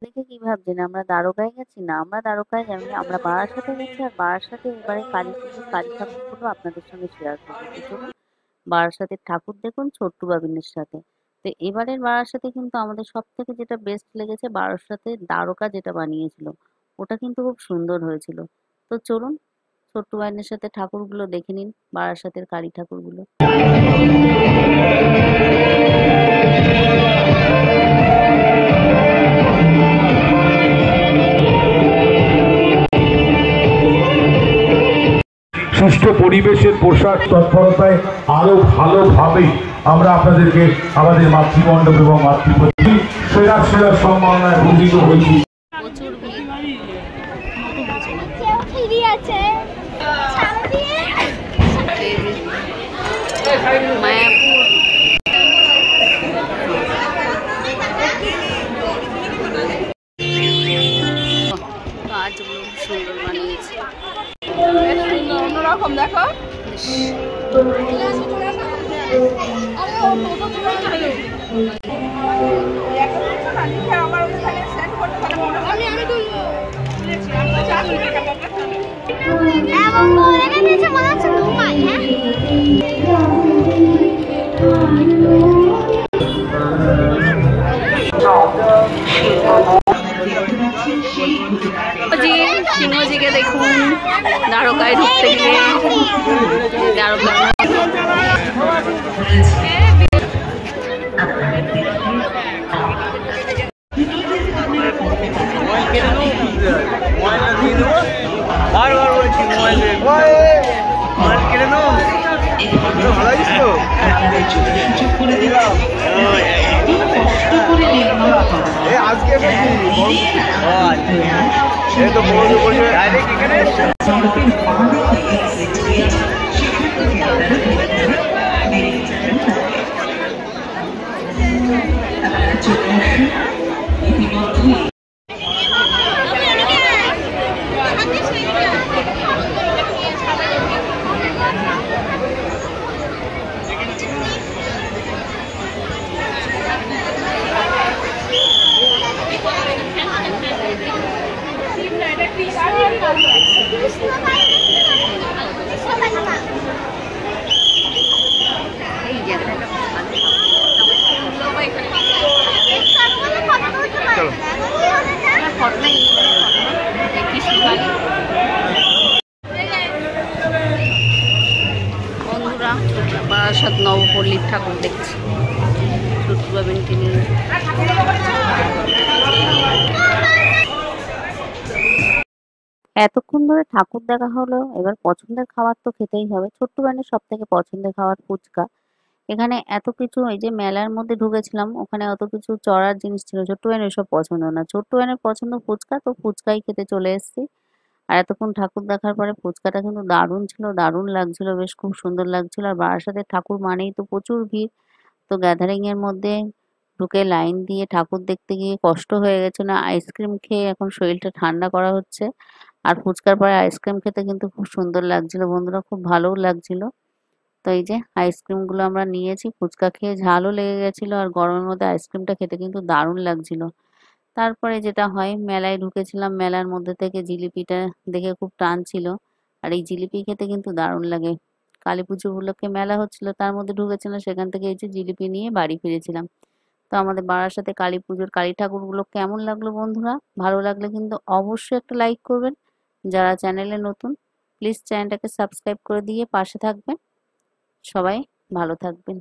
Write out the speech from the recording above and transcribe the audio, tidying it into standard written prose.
দেখে কি ভাবছেন আমরা দ্বারকায় গেছি? না, আমরা দ্বারকায় যাইনি, আমরা বারাসাতে গেছি। আর বারাসাতে এবারে কালী পুজোর কালী ঠাকুরগুলো আপনাদের সঙ্গে শেয়ার করবো। তো চলুন বারাসাতের ঠাকুর দেখুন ছোট্টু বাবিনের সাথে। তো এবারের বারাসাতে কিন্তু আমাদের সব থেকে যেটা বেস্ট লেগেছে, বারাসাতে দ্বারকা যেটা বানিয়েছিল ওটা কিন্তু খুব সুন্দর হয়েছিল। তো চলুন ছোট্টু বাবিনের সাথে ঠাকুরগুলো দেখে নিন, বারাসাতের কালী ঠাকুরগুলো। সুষ্ঠু পরিবেশের পোশাক তৎপরতায় আরো ভালোভাবে আমরা আপনাদেরকে আমাদের মাতৃমণ্ডপ এবং মাতৃপ্রতি সেরা সেরা সম্মাননায় ভূষিত হয়েছি। প্রচুর মায়াপুর কাজগুলো সুন্দর বানিয়েছে। অন্যরকম দেখো সিংহজিকে দেখুন দ্বারকায় ঢুকতে গেলে দ্বারকা বন্ধুরা বারাসাত নবপল্লীর ঠাকুর দেখছি ছোট্টু বাবিনকে নিয়ে। এতক্ষণ ধরে ঠাকুর দেখা হলো, এবার পছন্দের খাবার তো খেতেই হবে। ছোট্টু বাবিনের সব থেকে পছন্দের খাবার ফুচকা। এখানে এত কিছু, এই যে মেলার মধ্যে ঢুকেছিলাম ওখানে অত কিছু চড়ার জিনিস ছিল, ছোট্টু বাবিনের এসব পছন্দ না। ছোট্টু বাবিনের পছন্দ ফুচকা, তো ফুচকাই খেতে চলে এসেছি। আর এতক্ষণ ঠাকুর দেখার পরে ফুচকাটা কিন্তু দারুণ ছিল, দারুণ লাগছিল, বেশ খুব সুন্দর লাগছিল। আর বারাসাতের ঠাকুর মানেই তো প্রচুর ভিড়, তো গ্যাদারিং এর মধ্যে ঢুকে লাইন দিয়ে ঠাকুর দেখতে গিয়ে কষ্ট হয়ে গেছে। না, আইসক্রিম খেয়ে এখন শরীরটা ঠান্ডা করা হচ্ছে। আর ফুচকার পরে আইসক্রিম খেতে কিন্তু খুব সুন্দর লাগছিল বন্ধুরা, খুব ভালোও লাগছিল। তো এই যে আইসক্রিম গুলো আমরা নিয়েছি, ফুচকা খেয়ে ঝালও লেগে গেছিল, আর গরমের মধ্যে আইসক্রিমটা খেতে কিন্তু দারুণ লাগছিল। তারপরে যেটা হয়, মেলায় ঢুকেছিলাম, মেলার মধ্যে থেকে জিলিপিটা দেখে খুব টান ছিল। আর এই জিলিপি খেতে কিন্তু দারুণ লাগে। কালী পুজো উপলক্ষে মেলা হচ্ছিল, তার মধ্যে ঢুকেছিলাম, সেখান থেকে এই যে জিলিপি নিয়ে বাড়ি ফিরেছিলাম। তো আমাদের বারাসাতে কালী পুজোর কালী ঠাকুরগুলো কেমন লাগলো বন্ধুরা? ভালো লাগলে কিন্তু অবশ্যই একটা লাইক করবেন। যারা চ্যানেলে নতুন, প্লিজ চ্যানেলটাকে সাবস্ক্রাইব করে দিয়ে পাশে থাকবেন। সবাই ভালো থাকবেন।